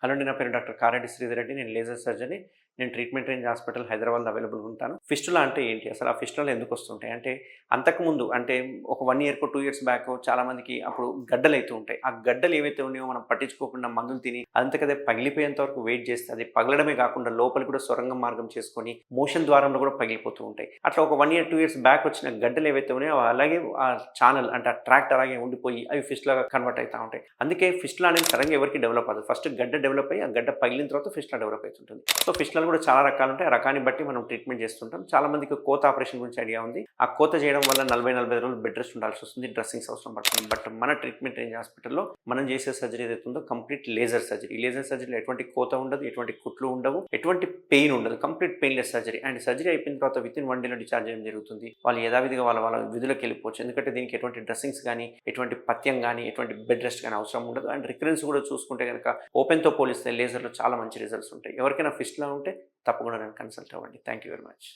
Hello అండి, నా పేరు డాక్టర్ కారెడ్డి శ్రీధర్ రెడ్డి. నేను లేజర్ సర్జరీ. నేను ట్రీట్మెంట్ రేంజ్ హాస్పిటల్ హైదరాబాద్లో అవైలబుల్గా ఉంటాను. ఫిస్టులా అంటే ఏంటి, అసలు ఆ ఫిస్టులాలు ఎందుకు వస్తుంటాయి అంటే, అంతకుముందు అంటే ఒక 1 ఇయర్కో 2 ఇయర్స్ బ్యాక్ చాలామందికి అప్పుడు గడ్డలు అవుతూ ఉంటాయి. ఆ గడ్డలు ఏవైతే ఉన్నాయో మనం పట్టించుకోకుండా మందులు తిని అదంతకదే పగిలిపోయేంత వరకు వెయిట్ చేస్తే అది పగలడమే కాకుండా లోపలికి కూడా సొరంగం మార్గం చేసుకొని మోషన్ ద్వారంలో కూడా పగిలిపోతూ ఉంటాయి. అట్లా ఒక 1 ఇయర్ 2 ఇయర్స్ బ్యాక్ వచ్చిన గడ్డలు ఏవైతే ఉన్నాయో అలాగే ఆ ఛానల్ అంటే ఆ ట్రాక్ట్ అలాగే ఉండిపోయి అవి ఫిస్టులాగా కన్వర్ట్ అవుతూ ఉంటాయి. అందుకే ఫిస్టులా అనేది సడన్గా ఎవరికి డెవలప్ అవ్వదు. ఫస్ట్ గడ్డ డెవలప్ అయ్యి ఆ గడ్డ పగిలిన తర్వాత ఫిస్టులా డెవలప్ అవుతుంటుంది. సో ఫిస్టులాలు కూడా చాలా రకాలు ఉంటాయి. ఆ రకాన్ని బట్టి మనం ట్రీట్మెంట్ చేస్తుంటాం. చాలా మందికి కోత ఆపరేషన్ గురించి ఐడియా ఉంది. ఆ కోత చేయడం వల్ల 40-45 రోజులు బెడ్ రెస్ట్ ఉండాల్సి వస్తుంది. డ్రెస్సింగ్స్ అవసరం పడుతుంది. బట్ మన ట్రీట్మెంట్ రేంజ్ హాస్పిటల్లో మనం చేసే సర్జరీ ఏదైతే ఉందో కంప్లీట్ లేజర్ సర్జరీ. ఈ లేజర్ సర్జరీలో ఎటువంటి కోత ఉండదు, ఎటువంటి కుట్లు ఉండవు, ఎటువంటి పెయిన్ ఉండదు. Complete painless surgery. And surgery అయిపోయిన తర్వాత వితిన్ 1 డేలో డిశ్చార్జ్ చేయడం జరుగుతుంది. వాళ్ళు యథావిధిగా వాళ్ళ విధులకు వెళ్ళిపోవచ్చు. ఎందుకంటే దీనికి ఎటువంటి డ్రెస్సింగ్స్ కానీ, ఎటువంటి పథ్యం కానీ, ఎటువంటి బెడ్ రెస్ట్ కానీ అవసరం ఉండదు. అండ్ రికరెన్స్ కూడా చూసుకుంటే కనుక ఓపెన్తో పోలిస్తే లేజర్లో చాలా మంచి రిజల్ట్స్ ఉంటాయి. ఎవరికైనా ఫిస్టులా ఉంటే తప్పకుండా నన్ను కన్సల్ట్ అవ్వండి. Thank you very much.